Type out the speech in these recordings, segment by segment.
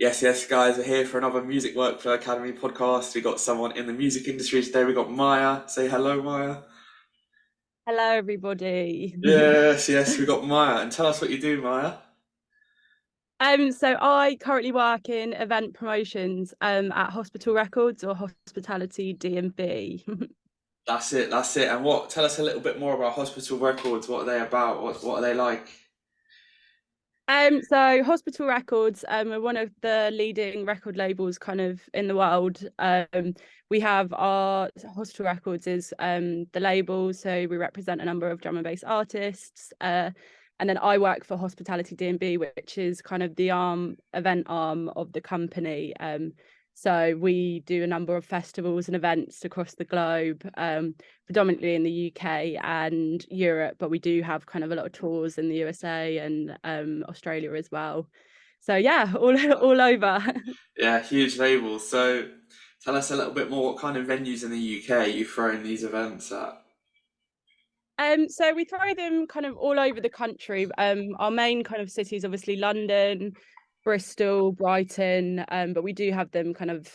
Yes, yes, guys, we're here for another Music Workflow Academy podcast. We got someone in the music industry today. We got Maya. Say hello, Maya. Hello, everybody. Yes, yes, we got Maya. And tell us what you do, Maya. So I currently work in event promotions at Hospital Records or Hospitality D&B. That's it, that's it. And what? Tell us a little bit more about Hospital Records. What are they about? What are they like? So Hospital Records are one of the leading record labels kind of in the world. We have our Hospital Records is the label, so we represent a number of drum and bass artists. And then I work for Hospitality D&B, which is kind of the event arm of the company. So we do a number of festivals and events across the globe, predominantly in the UK and Europe, but we do have kind of a lot of tours in the USA and Australia as well. So yeah, all over. Yeah, huge labels. So tell us a little bit more. What kind of venues in the UK you throwing these events at? So we throw them kind of all over the country. Our main kind of cities, obviously London, Bristol, Brighton, but we do have them kind of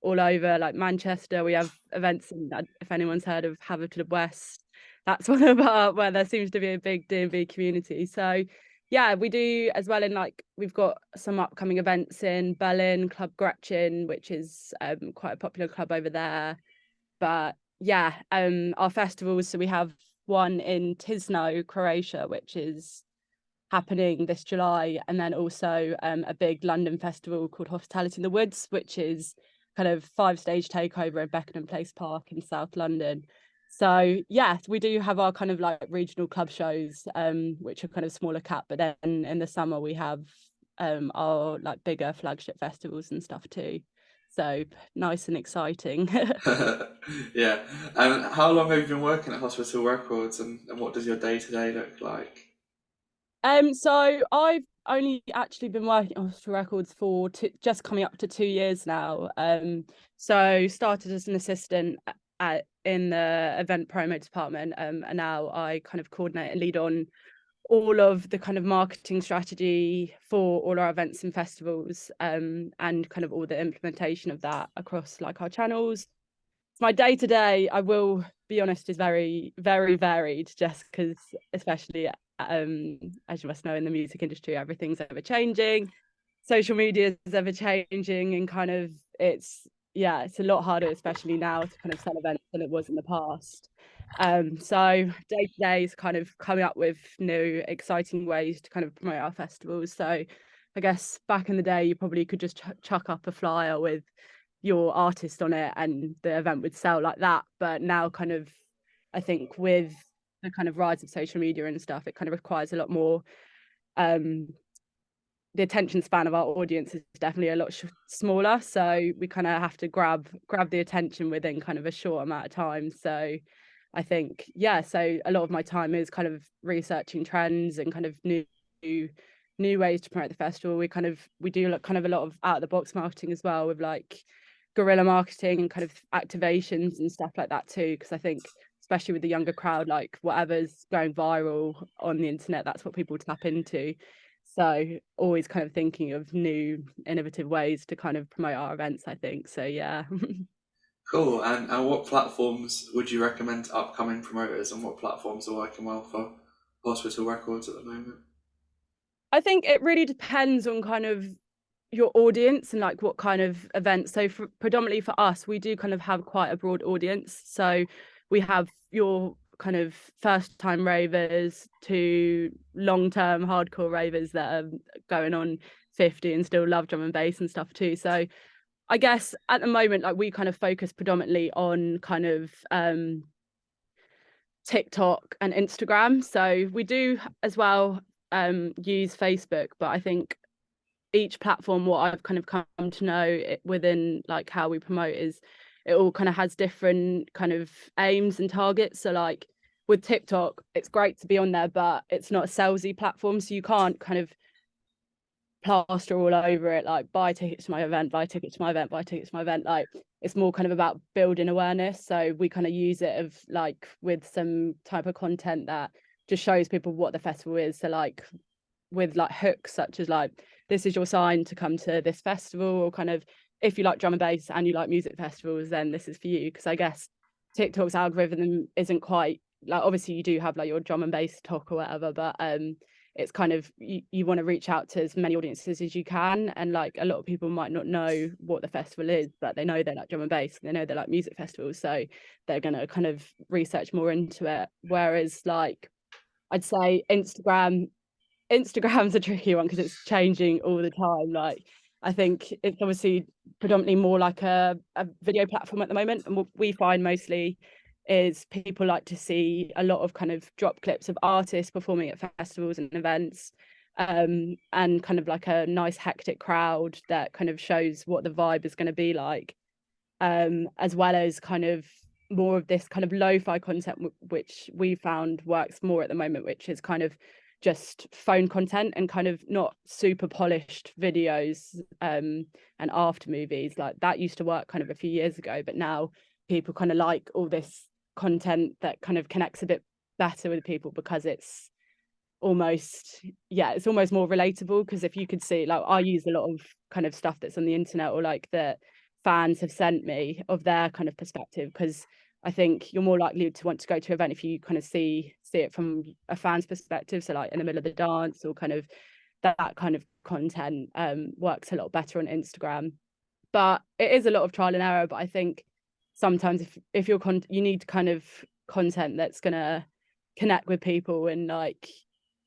all over, like Manchester. We have events in, if anyone's heard of Haverford West, that's one of our where there seems to be a big D&B community. So yeah, we do as well in like we've got some upcoming events in Berlin, Club Gretchen, which is quite a popular club over there. But yeah, our festivals, so we have one in Tisno, Croatia, which is happening this July, and then also a big London festival called Hospitality in the Woods, which is kind of five-stage takeover at Beckenham Place Park in South London. So yeah, we do have our kind of like regional club shows, which are kind of smaller cap, but then in the summer we have our like bigger flagship festivals and stuff too. So nice and exciting. Yeah. And how long have you been working at Hospital Records and what does your day-to-day look like? So I've only actually been working on Hospital Records for just coming up to 2 years now. So started as an assistant in the event promo department, and now I kind of coordinate and lead on all of the kind of marketing strategy for all our events and festivals, and kind of all the implementation of that across like our channels. My day to day, I will be honest, is very, very varied just because, especially as you must know, in the music industry, everything's ever changing. Social media is ever changing, and kind of yeah, it's a lot harder, especially now, to kind of sell events than it was in the past. So day to day is kind of coming up with new, exciting ways to kind of promote our festivals. So I guess back in the day, you probably could just chuck up a flyer with your artist on it and the event would sell like that. But now kind of I think with the kind of rise of social media and stuff, it kind of requires a lot more. The attention span of our audience is definitely a lot smaller, so we kind of have to grab the attention within kind of a short amount of time. So I think yeah, so a lot of my time is kind of researching trends and kind of new ways to promote the festival. We do like kind of a lot of out of the box marketing as well, with like guerrilla marketing and kind of activations and stuff like that too, because I think especially with the younger crowd, like whatever's going viral on the internet, that's what people tap into. So always kind of thinking of new innovative ways to kind of promote our events, I think. So yeah. Cool. And what platforms would you recommend to upcoming promoters and what platforms are working well for Hospital Records at the moment? I think it really depends on kind of your audience and like what kind of events. So predominantly for us, we do kind of have quite a broad audience. So we have your kind of first time ravers to long term hardcore ravers that are going on 50 and still love drum and bass and stuff too. So I guess at the moment, like we kind of focus predominantly on kind of TikTok and Instagram. So we do as well use Facebook, but I think each platform, what I've kind of come to know within like how we promote is it all kind of has different kind of aims and targets. So like with TikTok, it's great to be on there, but it's not a salesy platform. So you can't kind of plaster all over it like buy tickets to my event, buy tickets to my event, buy tickets to my event. Like it's more kind of about building awareness. So we kind of use it of like with some type of content that just shows people what the festival is. So like with like hooks such as like, this is your sign to come to this festival, or kind of, if you like drum and bass and you like music festivals, then this is for you. Because I guess TikTok's algorithm isn't quite like, obviously you do have like your drum and bass talk or whatever, but it's kind of, you want to reach out to as many audiences as you can, and like a lot of people might not know what the festival is, but they know they like drum and bass, and they know they like music festivals, so they're going to kind of research more into it. Whereas like, I'd say Instagram's a tricky one because it's changing all the time. Like, I think it's obviously predominantly more like a video platform at the moment, and what we find mostly is people like to see a lot of kind of drop clips of artists performing at festivals and events, and kind of like a nice hectic crowd that kind of shows what the vibe is going to be like, as well as kind of more of this kind of lo-fi content, which we found works more at the moment, which is kind of just phone content and kind of not super polished videos, and after movies. Like, that used to work kind of a few years ago, but now people kind of like all this content that kind of connects a bit better with people, because it's almost more relatable. Because if you could see, like, I use a lot of kind of stuff that's on the internet, or like that fans have sent me of their kind of perspective, because I think you're more likely to want to go to an event if you kind of see it from a fan's perspective. So like in the middle of the dance, or kind of that kind of content works a lot better on Instagram. But it is a lot of trial and error. But I think sometimes if you're you need kind of content that's gonna connect with people and like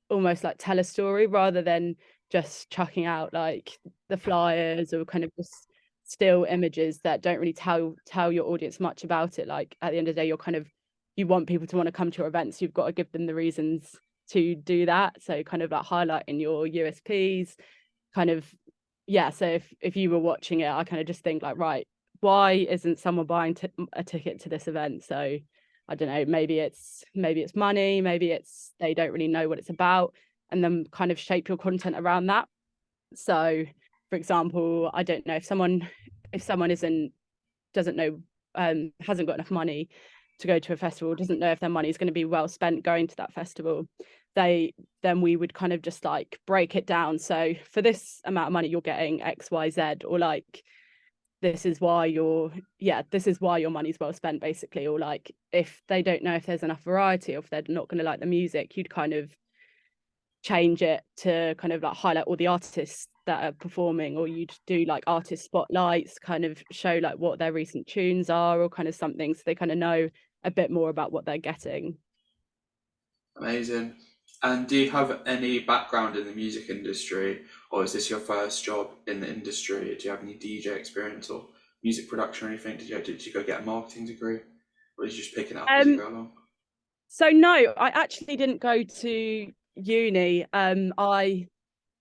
almost like tell a story, rather than just chucking out like the flyers or kind of just still images that don't really tell your audience much about it. Like, at the end of the day, you want people to want to come to your events, you've got to give them the reasons to do that. So kind of like highlighting your USPs, kind of, yeah. So if you were watching it, I kind of just think like, right, why isn't someone buying a ticket to this event? So I don't know, maybe it's money, maybe it's they don't really know what it's about, and then kind of shape your content around that. So, for example, I don't know, if someone doesn't know, hasn't got enough money to go to a festival, doesn't know if their money is going to be well spent going to that festival, then we would kind of just like break it down. So for this amount of money, you're getting XYZ, or like, this is why your money's well spent, basically. Or like, if they don't know if there's enough variety, or if they're not going to like the music, you'd kind of change it to kind of like highlight all the artists that are performing, or you'd do like artist spotlights, kind of show like what their recent tunes are, or kind of something, so they kind of know a bit more about what they're getting. Amazing. And do you have any background in the music industry, or is this your first job in the industry? Do you have any DJ experience or music production or anything? Did you go get a marketing degree, or did you just pick it up as you go along? So no, I actually didn't go to uni. I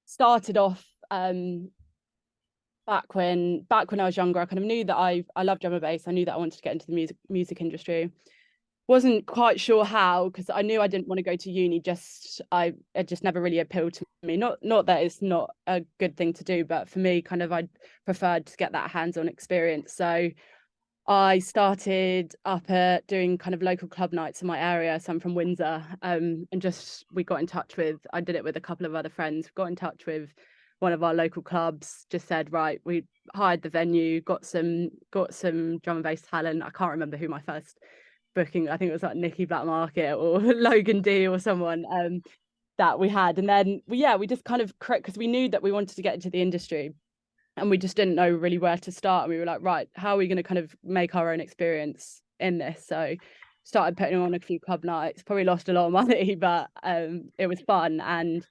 started off back when I was younger. I kind of knew that I loved drum and bass. I knew that I wanted to get into the music industry. Wasn't quite sure how, because I knew I didn't want to go to uni. It just never really appealed to me. Not that it's not a good thing to do, but for me, kind of, I preferred to get that hands-on experience. So I started up doing kind of local club nights in my area. So I'm from Windsor, and we got in touch with, I did it with a couple of other friends, got in touch with one of our local clubs, just said, right, we hired the venue, got some drum and bass talent. I can't remember who my first booking, I think it was like Nikki Black Market or Logan D or someone that we had. And then we just kind of, because we knew that we wanted to get into the industry, and we just didn't know really where to start. And we were like, right, how are we going to kind of make our own experience in this? So started putting on a few club nights, probably lost a lot of money, but it was fun, and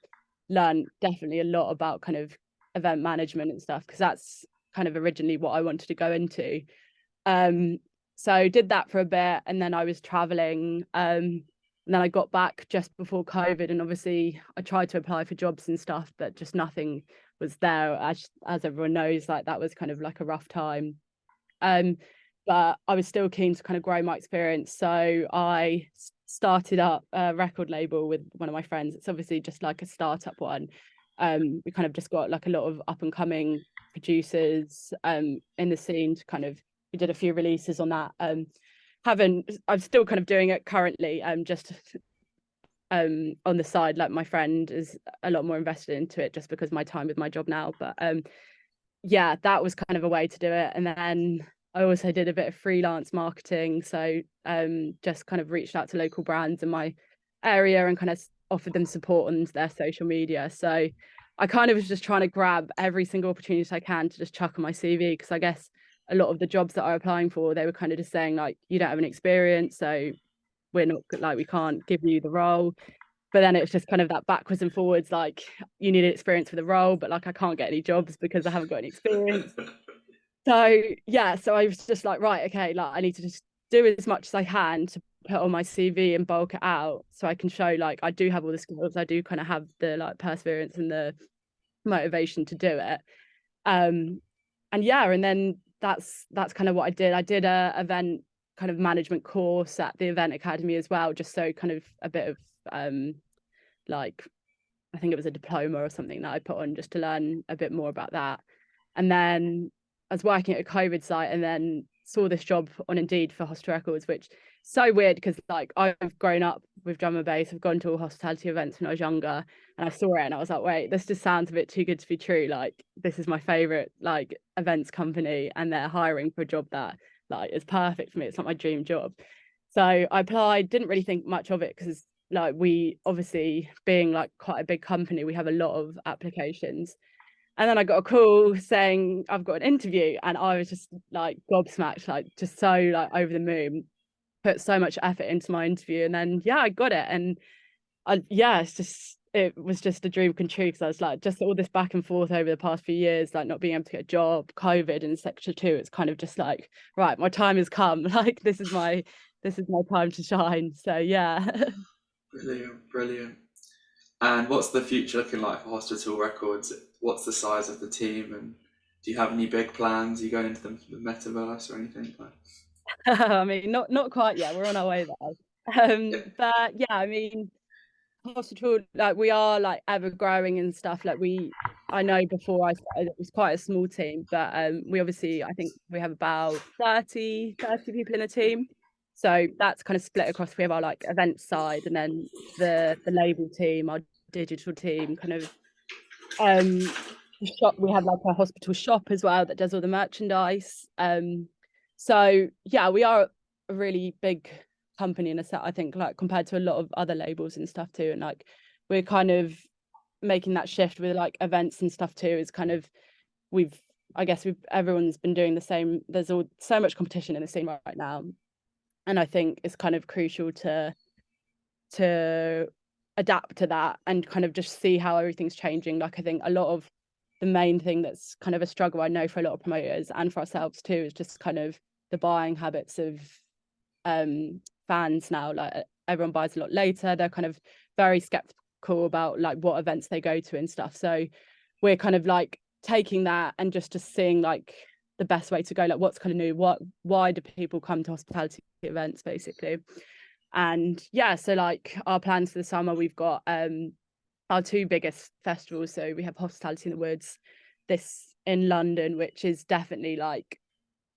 learned definitely a lot about kind of event management and stuff, because that's kind of originally what I wanted to go into. So did that for a bit, and then I was traveling, and then I got back just before COVID, and obviously I tried to apply for jobs and stuff, but just nothing was there. As everyone knows, like, that was kind of like a rough time. But I was still keen to kind of grow my experience, so I started up a record label with one of my friends. It's obviously just like a startup one. We kind of just got like a lot of up and coming producers in the scene to kind of, we did a few releases on that. I'm still kind of doing it currently, just on the side. Like my friend is a lot more invested into it just because of my time with my job now. But yeah, that was kind of a way to do it. And then I also did a bit of freelance marketing. So just kind of reached out to local brands in my area and kind of offered them support on their social media. So I kind of was just trying to grab every single opportunity I can to just chuck on my CV, because I guess a lot of the jobs that I was applying for, they were kind of just saying like, you don't have any experience, so we're not like, we can't give you the role. But then it's just kind of that backwards and forwards, like you need experience for the role, but like I can't get any jobs because I haven't got any experience. So yeah, so I was just like, right, okay, like I need to just do as much as I can to put on my CV and bulk it out so I can show like I do have all the skills, I do kind of have the like perseverance and the motivation to do it. And yeah, and then that's kind of what I did. I did a event kind of management course at the event academy as well, just so kind of a bit of like I think it was a diploma or something that I put on just to learn a bit more about that. And then I was working at a COVID site and then saw this job on Indeed for Hostel Records, which is so weird because like I've grown up with drum and bass. I've gone to all hospitality events when I was younger, and I saw it and I was like, wait, this just sounds a bit too good to be true. Like this is my favorite like events company and they're hiring for a job that like is perfect for me. It's not my dream job. So I applied, didn't really think much of it because like we obviously being like quite a big company, we have a lot of applications. And then I got a call saying I've got an interview, and I was just like gobsmacked, like just so like over the moon, put so much effort into my interview. And then yeah, I got it. And yeah, it was just a dream come true, because I was like, just all this back and forth over the past few years, like not being able to get a job, COVID and sector 2, it's kind of just like, right, my time has come. Like this is my time to shine. So yeah. Brilliant, brilliant. And what's the future looking like for Hospital Records? What's the size of the team, and do you have any big plans? Are you going into the metaverse or anything like? I mean, not quite yet. We're on our way there. But yeah, I mean, hospital, like we are like ever growing and stuff. Like I know before I started, it was quite a small team, but we obviously, I think we have about 30 people in a team. So that's kind of split across. We have our like event side, and then the label team, our digital team, kind of the shop. We have like a hospital shop as well that does all the merchandise. So yeah, we are a really big company in a set, I think, like compared to a lot of other labels and stuff too. And like we're kind of making that shift with like events and stuff too. Is kind of I guess everyone's been doing the same. There's so much competition in the scene right now, and I think it's kind of crucial to adapt to that and kind of just see how everything's changing. Like I think a lot of the main thing that's kind of a struggle I know for a lot of promoters and for ourselves too is just kind of the buying habits of fans now. Like everyone buys a lot later. They're kind of very skeptical about like what events they go to and stuff. So we're kind of like taking that and just seeing like the best way to go, like what's kind of new, why do people come to hospitality events basically. And yeah, so like our plans for the summer, we've got our 2 biggest festivals. So we have Hospitality in the Woods this in London, which is definitely like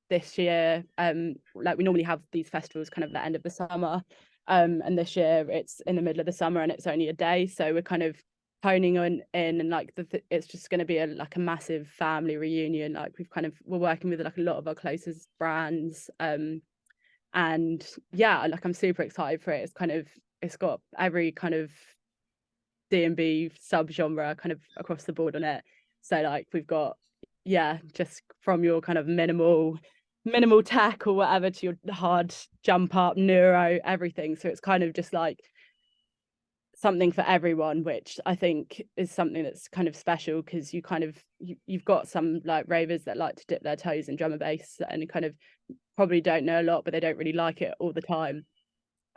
this year, like we normally have these festivals kind of at the end of the summer, and this year it's in the middle of the summer and it's only a day, so we're kind of honing in and like it's just going to be like a massive family reunion. Like we're working with like a lot of our closest brands, and yeah, like I'm super excited for it. It's got every kind of D&B sub genre kind of across the board on it. So like we've got, yeah, just from your kind of minimal tech or whatever to your hard jump up neuro, everything. So it's kind of just like something for everyone, which I think is something that's kind of special, because you've got some like ravers that like to dip their toes in drum and bass and kind of probably don't know a lot, but they don't really like it all the time.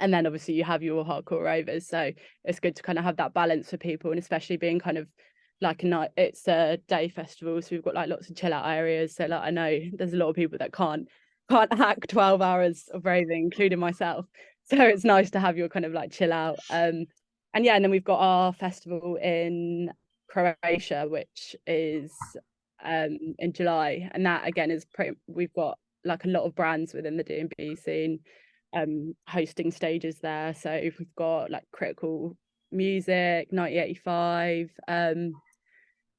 And then obviously you have your hardcore ravers, so it's good to kind of have that balance for people, and especially being kind of like it's a day festival, so we've got like lots of chill out areas. So like I know there's a lot of people that can't hack 12 hours of raving, including myself. So it's nice to have your kind of like chill out. And yeah, and then we've got our festival in Croatia, which is in July, and that again is we've got like a lot of brands within the D&B scene hosting stages there. So we've got like Critical Music, 1985,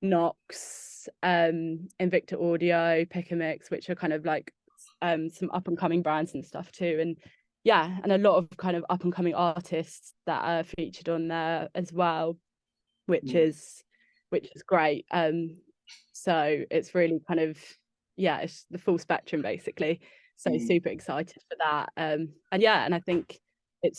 Knox, Invicta Audio, Pick and Mix, which are kind of like some up and coming brands and stuff too. And yeah, and a lot of kind of up and coming artists that are featured on there as well, which is great. So it's really kind of, yeah, it's the full spectrum basically. So super excited for that. And yeah, and I think it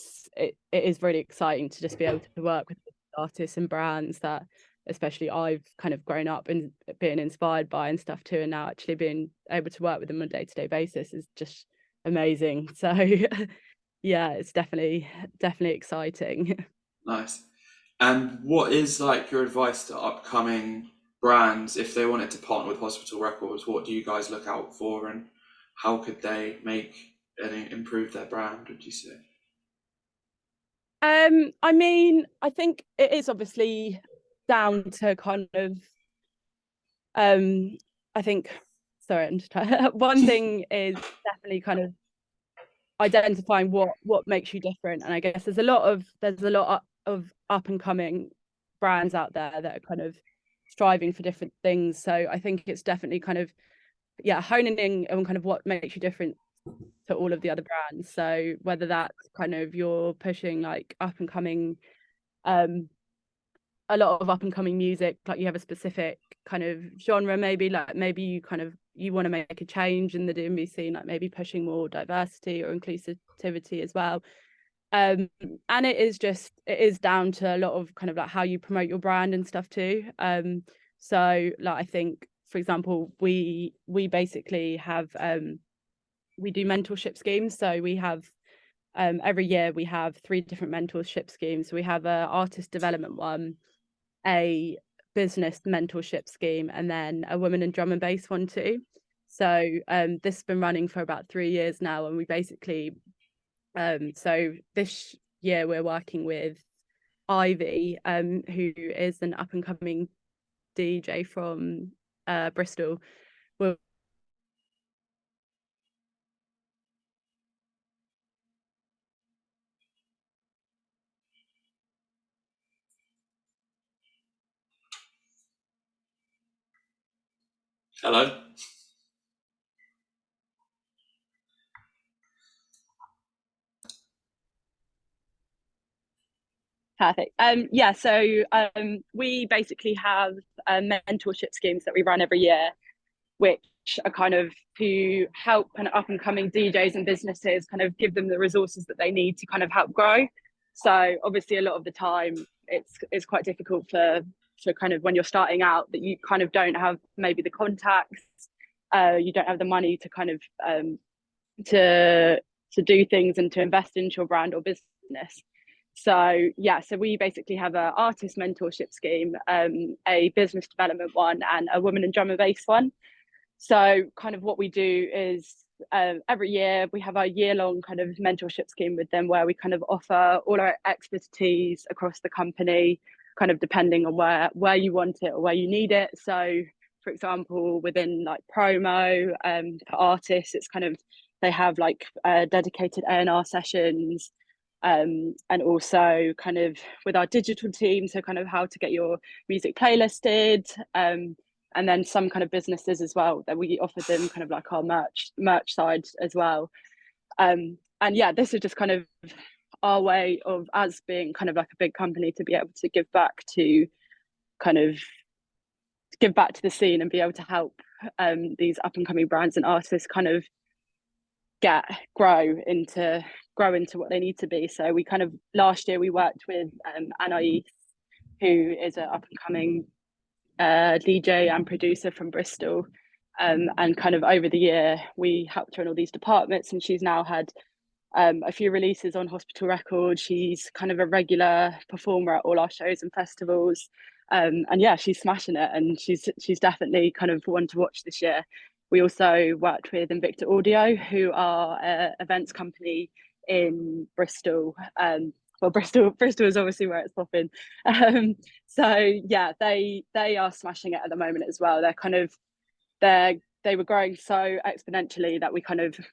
is really exciting to just be able to work with artists and brands that especially I've kind of grown up and being inspired by and stuff too, and now actually being able to work with them on a day-to-day basis is just amazing. So yeah, it's definitely exciting. Nice. And what is like your advice to upcoming brands if they wanted to partner with Hospital Records? What do you guys look out for, and how could they make and improve their brand, would you say? I mean, I think it is obviously down to kind of I think sorry, I'm just trying one thing is definitely kind of identifying what makes you different. And I guess there's a lot of up and coming brands out there that are kind of striving for different things. So I think it's definitely kind of, yeah, honing in on kind of what makes you different to all of the other brands. So whether that's kind of you're pushing like up and coming a lot of up and coming music, like you have a specific kind of genre, maybe like maybe you want to make a change in the D&B scene, like maybe pushing more diversity or inclusivity as well. And it is down to a lot of kind of like how you promote your brand and stuff too. So like I think, for example, we basically have we do mentorship schemes. So we have every year we have 3 different mentorship schemes. So we have a artist development one, a business mentorship scheme, and then a women in drum and bass one too. So this has been running for about 3 years now, and we basically so this year we're working with Ivy, who is an up and coming DJ from Bristol. We're Hello? perfect. Yeah, so we basically have mentorship schemes that we run every year, which are kind of to help kind of up and coming DJs and businesses kind of give them the resources that they need to kind of help grow. So obviously a lot of the time it's quite difficult for kind of when you're starting out that you kind of don't have maybe the contacts, you don't have the money to kind of to do things and to invest into your brand or business. So yeah, so we basically have a artist mentorship scheme, a business development one, and a woman in drum and bass one. So kind of what we do is every year we have our year-long kind of mentorship scheme with them, where we kind of offer all our expertise across the company, kind of depending on where you want it or where you need it. So for example, within like promo for artists, it's kind of they have like dedicated A&R sessions, and also kind of with our digital team, so kind of how to get your music playlisted, and then some kind of businesses as well that we offer them kind of like our merch side as well. And yeah, this is just kind of our way of, as being kind of like a big company, to be able to give back to the scene and be able to help these up and coming brands and artists kind of grow into what they need to be. So we kind of last year we worked with Anais, who is an up and coming DJ and producer from Bristol, and kind of over the year we helped her in all these departments, and she's now had a few releases on Hospital Records. She's kind of a regular performer at all our shows and festivals, and yeah, she's smashing it, and she's definitely kind of one to watch this year. We also worked with Invicta Audio, who are an events company in Bristol. Well, Bristol is obviously where it's popping. So yeah, they are smashing it at the moment as well. They were growing so exponentially that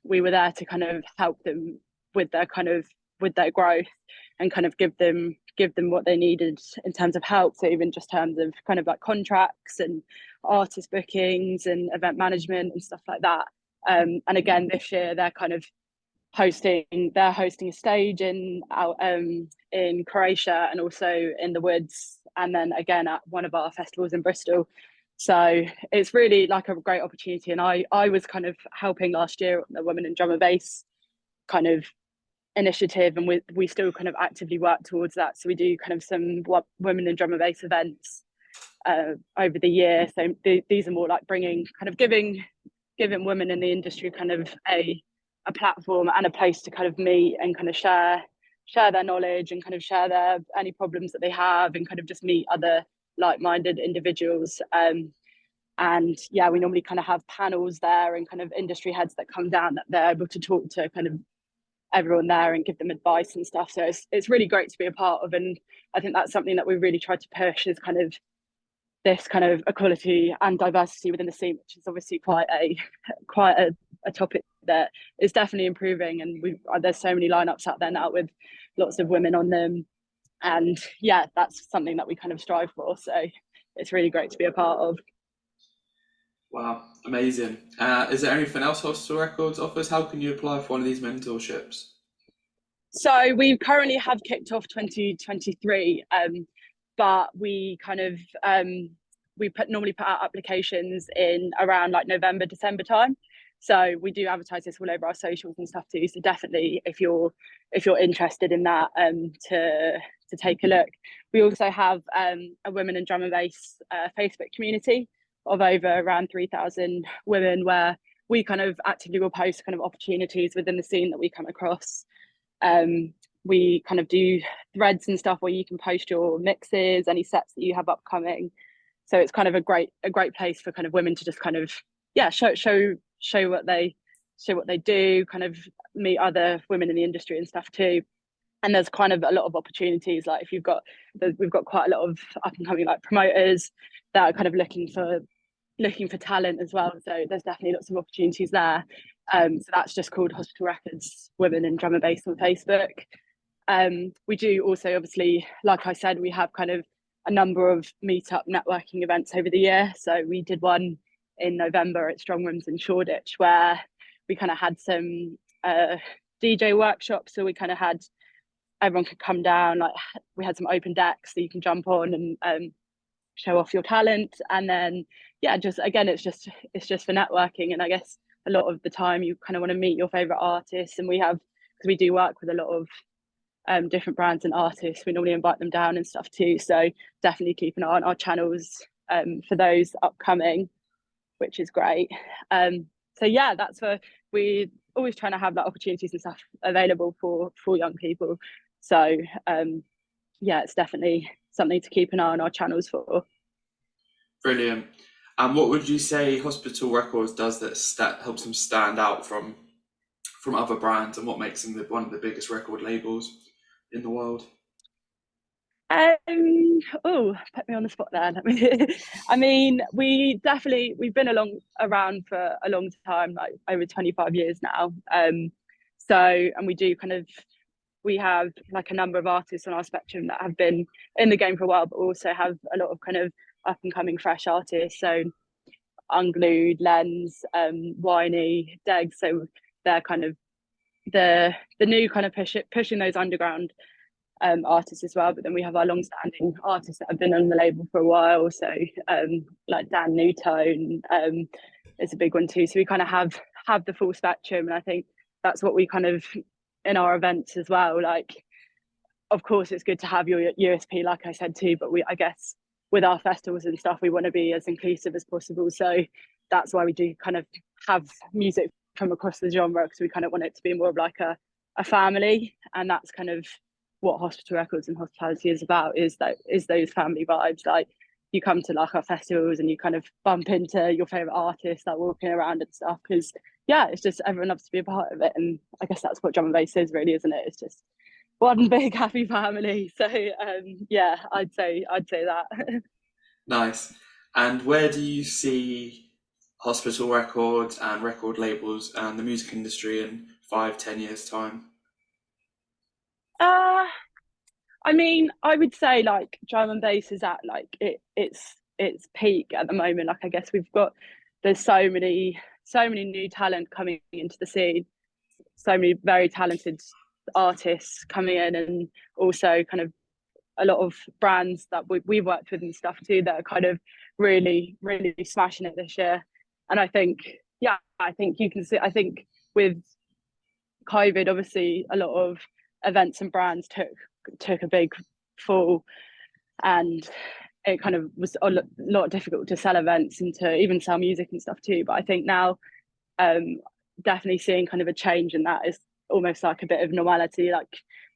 we were there to kind of help them with their kind of with their growth and kind of give them what they needed in terms of help. So even just terms of kind of like contracts and artist bookings and event management and stuff like that. And again, this year they're kind of hosting a stage in Croatia and also in the Woods, and then again at one of our festivals in Bristol. So it's really like a great opportunity. And I was kind of helping last year on the Women in Drum and Bass kind of initiative, and we still kind of actively work towards that. So we do kind of some Women in Drum and Bass events over the year. So these are more like bringing kind of giving women in the industry kind of a platform and a place to kind of meet and kind of share their knowledge and kind of share their any problems that they have and kind of just meet other like-minded individuals. And yeah, we normally kind of have panels there and kind of industry heads that come down that they're able to talk to kind of everyone there and give them advice and stuff. So it's really great to be a part of, and I think that's something that we really try to push, is kind of this kind of equality and diversity within the scene, which is obviously quite a topic that is definitely improving. And there's so many lineups out there now with lots of women on them, and yeah, that's something that we kind of strive for. So it's really great to be a part of. Wow, amazing. Is there anything else Hospital Records offers? How can you apply for one of these mentorships? So we currently have kicked off 2023, but we kind of normally put out applications in around like November, December time. So we do advertise this all over our socials and stuff too. So definitely, if you're interested in that, to take a look. We also have a Women in Drum and Bass Facebook community of over around 3,000 women, where we kind of actively will post kind of opportunities within the scene that we come across. We kind of do threads and stuff where you can post your mixes, any sets that you have upcoming. So it's kind of a great place for kind of women to just kind of show what they do, kind of meet other women in the industry and stuff too. And there's kind of a lot of opportunities. Like we've got quite a lot of up and coming like promoters that are kind of looking for talent as well. So there's definitely lots of opportunities there. So that's just called Hospital Records Women in Drum and Bass on Facebook. We do also, obviously, like I said, we have kind of a number of meetup networking events over the year. So we did one in November at Strong Rooms in Shoreditch, where we kind of had some DJ workshops. So we kind of had everyone could come down, like we had some open decks so you can jump on and show off your talent. And then yeah, just again, it's just for networking. And I guess a lot of the time you kind of want to meet your favorite artists, and because we do work with a lot of different brands and artists, we normally invite them down and stuff too. So definitely keep an eye on our channels for those upcoming, which is great. So yeah, we're always trying to have that opportunities and stuff available for young people. So yeah, it's definitely something to keep an eye on our channels for. Brilliant. And what would you say Hospital Records does that helps them stand out from other brands, and what makes them one of the biggest record labels in the world? Oh, put me on the spot there. I mean, we've been around for a long time, like over 25 years now. So, and we have like a number of artists on our spectrum that have been in the game for a while, but also have a lot of kind of up and coming fresh artists. So Unglued, Lens, Winey, Deg. So they're kind of the new kind of pushing those underground artists as well. But then we have our long-standing artists that have been on the label for a while. So like Dan Newtone is a big one too. So we kind of have the full spectrum, and I think that's what we kind of in our events as well. Like, of course, it's good to have your USP, like I said too. But I guess with our festivals and stuff, we want to be as inclusive as possible. So that's why we do kind of have music from across the genre, because we kind of want it to be more of like a family, and that's kind of what Hospital Records and hospitality is about, is those family vibes. Like you come to like our festivals and you kind of bump into your favorite artists that walking around and stuff, because yeah, it's just everyone loves to be a part of it. And I guess that's what drum and bass is really, isn't it? It's just one big happy family. So yeah, I'd say that. Nice. And where do you see Hospital Records and record labels and the music industry in 5-10 years time? Uh, I mean, I would say like drum and bass is at like it's peak at the moment. Like I guess there's so many new talent coming into the scene, so many very talented artists coming in, and also kind of a lot of brands that we've worked with and stuff too that are kind of really really smashing it this year. And I think, yeah, I think you can see, I think with COVID, obviously a lot of events and brands took a big fall, and it kind of was a lot difficult to sell events and to even sell music and stuff too. But I think now, um, definitely seeing kind of a change in that is almost like a bit of normality. Like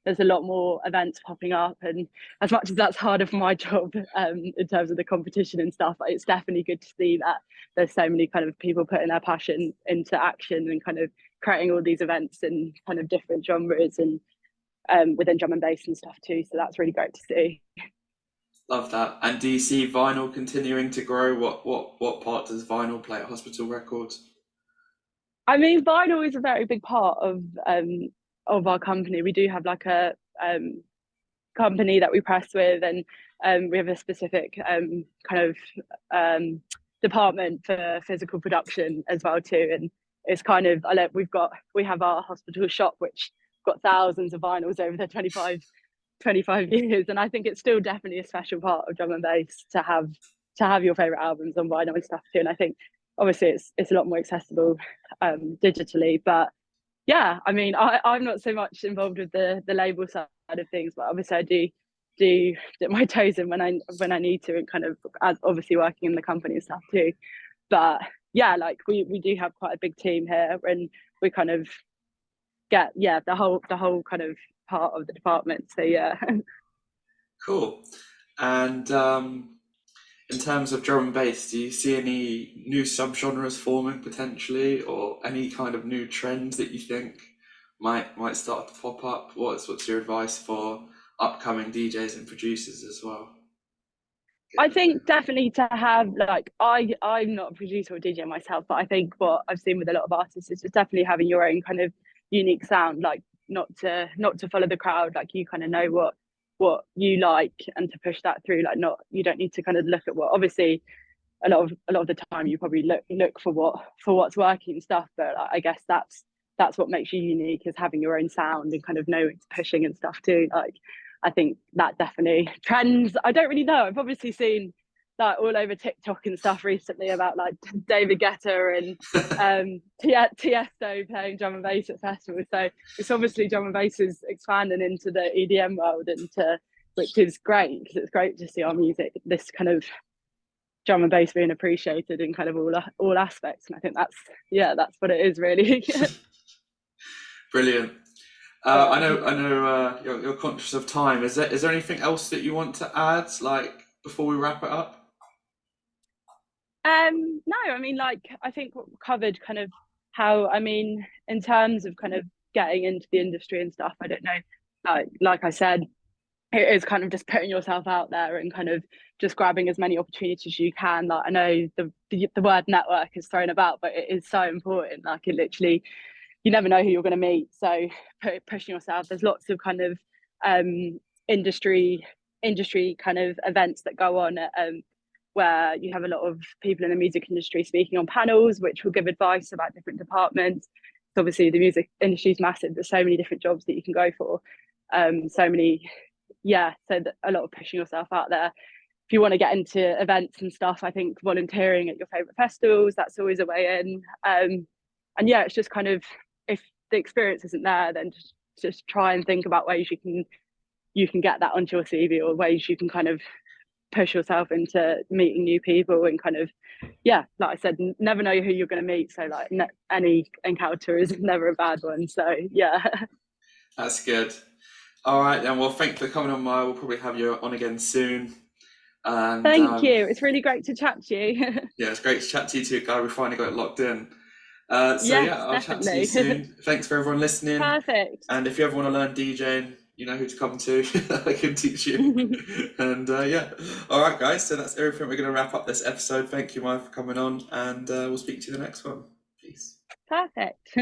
there's a lot more events popping up, and as much as that's harder for my job, in terms of the competition and stuff, it's definitely good to see that there's so many kind of people putting their passion into action and kind of creating all these events in kind of different genres and, within drum and bass and stuff too. So that's really great to see. Love that. And do you see vinyl continuing to grow? What part does vinyl play at Hospital Records? I mean, vinyl is a very big part of our company. We do have like a company that we press with, and we have a specific kind of department for physical production as well too. And it's kind of, we have our hospital shop, which got thousands of vinyls over the 25 years, and I think it's still definitely a special part of drum and bass to have your favorite albums on vinyl and stuff too. And I think obviously it's a lot more accessible digitally, but yeah, I mean, I'm not so much involved with the label side of things, but obviously I do dip my toes in when I need to, and kind of, as obviously working in the company and stuff too. But yeah, like we do have quite a big team here, and we kind of get, yeah, the whole kind of part of the department. So yeah. Cool. And in terms of drum and bass, do you see any new subgenres forming potentially, or any kind of new trends that you think might start to pop up? What's your advice for upcoming DJs and producers as well? I think definitely to have like, I'm not a producer or DJ myself, but I think what I've seen with a lot of artists is just definitely having your own kind of unique sound, like not to follow the crowd, like you kind of know what you like, and to push that through. Like, not, you don't need to kind of look at what, obviously a lot of the time you probably look for what's working and stuff, but like, I guess that's what makes you unique, is having your own sound and kind of know it's pushing and stuff too. Like I think that definitely trends. I don't really know. I've obviously seen like all over TikTok and stuff recently about like David Guetta and Tiesto playing drum and bass at festivals. So it's obviously drum and bass is expanding into the EDM world, and to which is great, because it's great to see our music, this kind of drum and bass, being appreciated in kind of all aspects. And I think that's what it is really. Brilliant. I Yeah. know you're conscious of time. Is there anything else that you want to add, like before we wrap it up? No, I mean, like, I think what we covered kind of how, I mean, in terms of kind of getting into the industry and stuff, I don't know, like I said, it is kind of just putting yourself out there and kind of just grabbing as many opportunities as you can. Like I know the word network is thrown about, but it is so important. Like it literally, you never know who you're going to meet. So pushing yourself. There's lots of kind of um, industry kind of events that go on where you have a lot of people in the music industry speaking on panels, which will give advice about different departments. So obviously, the music industry is massive. There's so many different jobs that you can go for. So many, yeah. So a lot of pushing yourself out there. If you want to get into events and stuff, I think volunteering at your favorite festivals, that's always a way in. And yeah, it's just kind of, if the experience isn't there, then just try and think about ways you can get that onto your CV, or ways you can kind of push yourself into meeting new people, and kind of, yeah, like I said, never know who you're going to meet. So like any encounter is never a bad one. So yeah. That's good. All right then. Well, thanks for coming on. We'll probably have you on again soon. And Thank you. It's really great to chat to you. yeah, it's great to chat to you too, Guy. We finally got it locked in. So Yes, yeah, I'll chat to you definitely. soon. Thanks for everyone listening. Perfect. And if you ever want to learn DJing, you know who to come to. I can teach you. And yeah, all right, guys. So that's everything. We're going to wrap up this episode. Thank you, Maya, for coming on, and we'll speak to you the next one. Peace. Perfect.